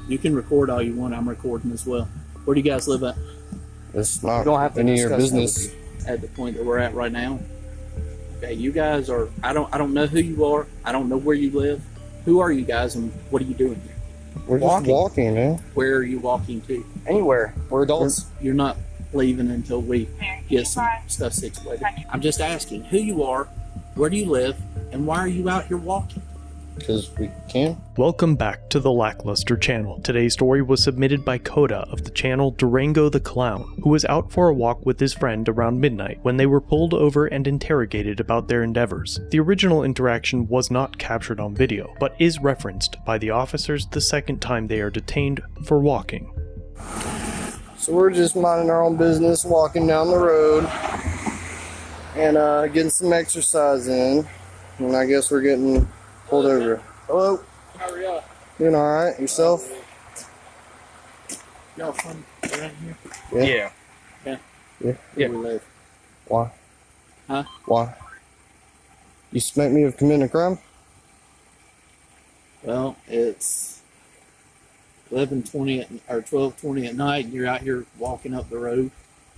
You can record all you want. I'm recording as well. Where do you guys live at? It's not don't have to any of your discuss business. At the point that we're at right now. Okay, you guys are. I don't know who you are. I don't know where you live. Who are you guys, and what are you doing here? We're just walking, man. Where are you walking to? Anywhere. We're adults. You're not leaving until we get some stuff situated. I'm just asking who you are, where do you live, and why are you out here walking? Because we can. Welcome back to the Lackluster channel. Today's story was submitted by Coda of the channel Durango the Clown, who was out for a walk with his friend around midnight when they were pulled over and interrogated about their endeavors. The original interaction was not captured on video, but is referenced by the officers the second time they are detained for walking. So we're just minding our own business, walking down the road, and getting some exercise in. And I guess we're getting pulled over. Hello. How are y'all? Doing all right. Yourself? Y'all from around here? Yeah. Where we live? Why? Huh? Why? You suspect me of committing a crime? Well, it's 11:20 or 12:20 at night, and you're out here walking up the road.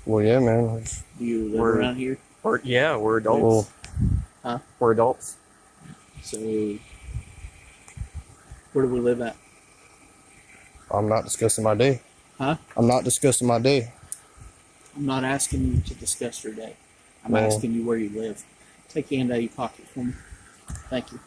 Well, yeah, man. Do you live We're- around here? We're adults. Well, Huh? We're adults. So, where do we live at? I'm not discussing my day. Huh? I'm not discussing my day. I'm not asking you to discuss your day. I'm Well- asking you where you live. Take your hand out of your pocket for me. Thank you.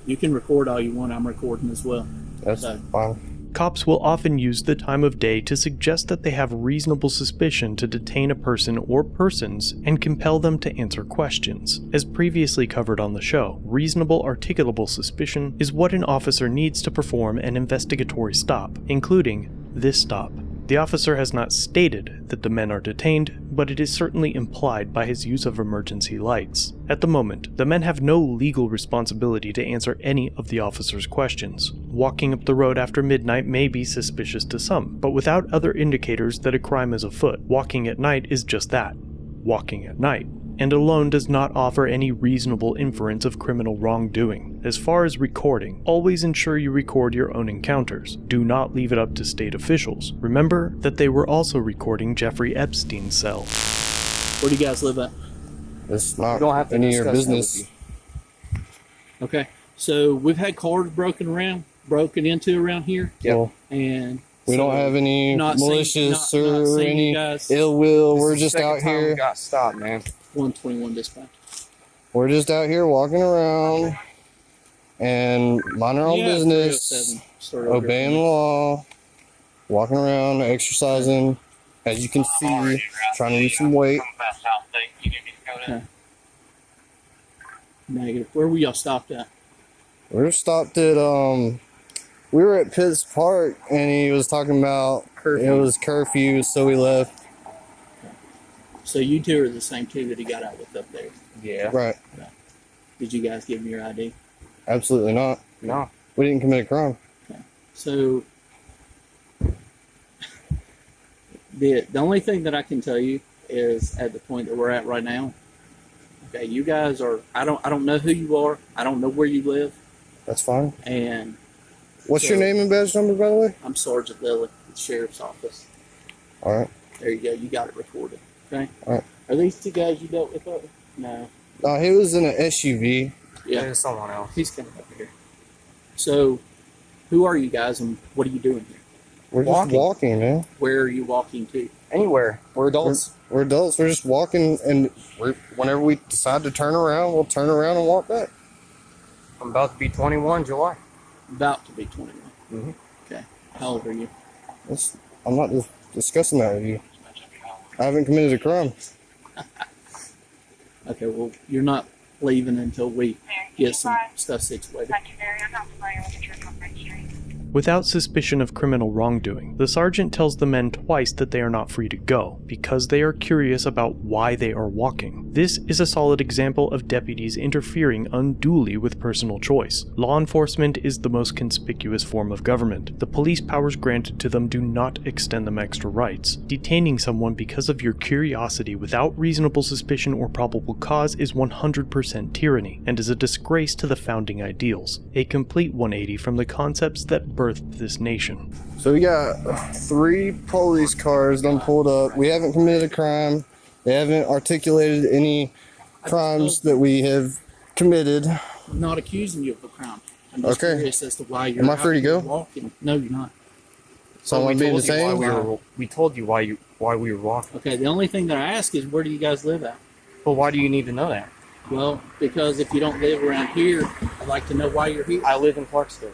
You can record all you want. I'm recording as well. That's So- fine. Cops will often use the time of day to suggest that they have reasonable suspicion to detain a person or persons and compel them to answer questions. As previously covered on the show, reasonable articulable suspicion is what an officer needs to perform an investigatory stop, including this stop. The officer has not stated that the men are detained, but it is certainly implied by his use of emergency lights. At the moment, the men have no legal responsibility to answer any of the officer's questions. Walking up the road after midnight may be suspicious to some, but without other indicators that a crime is afoot. Walking at night is just that, walking at night, and alone does not offer any reasonable inference of criminal wrongdoing. As far as recording, always ensure you record your own encounters. Do not leave it up to state officials. Remember that they were also recording Jeffrey Epstein's cell. Where do you guys live at? It's not don't have to any of your discuss that business. Okay. So we've had cars broken into around here, Yep. Well, and we don't have any not seeing- malicious not or seeing any you guys. ill will. We're This is just the second out time here. We got stopped, man. 121 dispatch. We're just out here walking around and minding our own Yeah, business, 307 started over obeying the here. law, walking around, exercising. As you can see, trying to lose some weight. Okay. Negative. Where were y'all stopped at? We were stopped at we were at Pitts Park, and he was talking about Curfew. it was curfew, so we left. So you two are the same two that he got out with up there. Yeah. Right? Did you guys give him your ID? Absolutely not. No. We didn't commit a crime. So the only thing that I can tell you is at the point that we're at right now. Okay, you guys are. I don't know who you are. I don't know where you live, That's fine. and What's So- your name and badge number, by the way? I'm Sergeant Lilly, the sheriff's office. All right. There you go. You got it recorded. Okay. All right. Are these two guys you dealt with? No. No, he was in an SUV. Yeah. There's someone else. He's coming up here. So, who are you guys, and what are you doing here? We're just walking, man. Where are you walking to? Anywhere. We're adults. We're adults. We're just walking, and whenever we decide to turn around, we'll turn around and walk back. I'm about to be 21 July. About to be 21. Mm-hmm. Okay. How old are you? I'm not just discussing that with you. I haven't committed a crime. Okay, well, you're not leaving until we get some stuff situated. Without suspicion of criminal wrongdoing, the sergeant tells the men twice that they are not free to go, because they are curious about why they are walking. This is a solid example of deputies interfering unduly with personal choice. Law enforcement is the most conspicuous form of government. The police powers granted to them do not extend them extra rights. Detaining someone because of your curiosity without reasonable suspicion or probable cause is 100% tyranny, and is a disgrace to the founding ideals. A complete 180 from the concepts that birthed this nation. So we got 3 police cars done pulled up. We haven't committed a crime. They haven't articulated any crimes that we have committed. I'm not accusing you of a crime. I'm just curious as to why you're Am I free to go? walking. No, you're not. So am I being detained? We told you why we were walking. Okay, the only thing that I ask is, where do you guys live at? Well, why do you need to know that? Well, because if you don't live around here, I'd like to know why you're here. I live in Clarksville.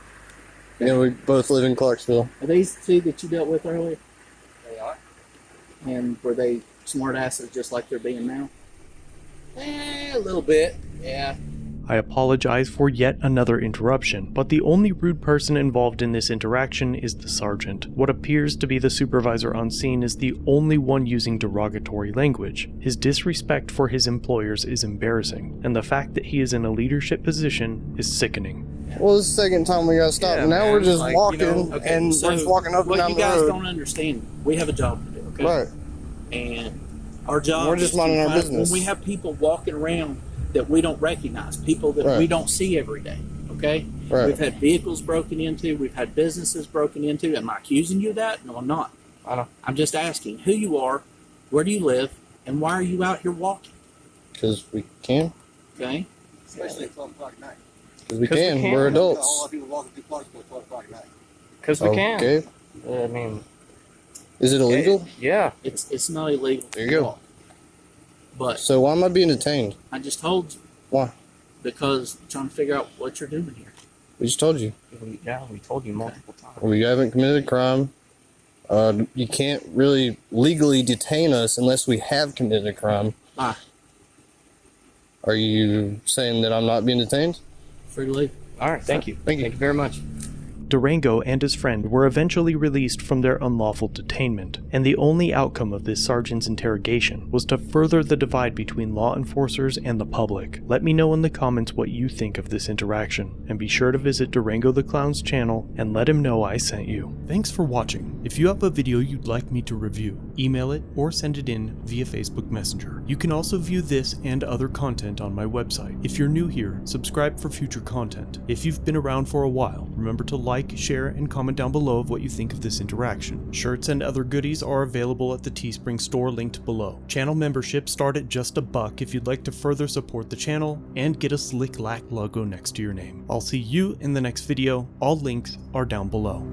Yeah, we both live in Clarksville. Are these 2 that you dealt with earlier? They are. And were they smart asses just like they're being now? A little bit, yeah. I apologize for yet another interruption, but the only rude person involved in this interaction is the sergeant. What appears to be the supervisor on scene is the only one using derogatory language. His disrespect for his employers is embarrassing, and the fact that he is in a leadership position is sickening. Well, it's the second time we got stopped, Yeah, and now man, we're just like, walking, Okay, and so we're just walking up and what down you the guys road. don't understand, we have a job to do, okay? Right. And our job We're just is minding to our find- business. When we have people walking around that we don't recognize, people that Right. we don't see every day, okay? Right. We've had vehicles broken into, we've had businesses broken into. Am I accusing you of that? No, I'm not. I know. I'm just asking who you are, where do you live, and why are you out here walking, Because we can. okay? Especially at 12 o'clock at night. Because we 'Cause we can. can. We're A lot adults. of people walking through Clarksville at 12 o'clock at night. Because we can. Okay. I mean, Is it illegal? yeah. It's not illegal There you to go. walk. But So why am I being detained? I just told you, Why? because I'm trying to figure out what you're doing here. We just told you. Yeah, we told you multiple times. We haven't committed a crime. You can't really legally detain us unless we have committed a crime. Bye. Are you saying that I'm not being detained? Free to leave. All right, thank you. Thank you. Thank you very much. Durango and his friend were eventually released from their unlawful detainment, and the only outcome of this sergeant's interrogation was to further the divide between law enforcers and the public. Let me know in the comments what you think of this interaction, and be sure to visit Durango the Clown's channel and let him know I sent you. Thanks for watching. If you have a video you'd like me to review, email it or send it in via Facebook Messenger. You can also view this and other content on my website. If you're new here, subscribe for future content. If you've been around for a while, remember to like, share, and comment down below of what you think of this interaction. Shirts and other goodies are available at the Teespring store linked below. Channel memberships start at just $1 if you'd like to further support the channel and get a slick lack logo next to your name. I'll see you in the next video. All links are down below.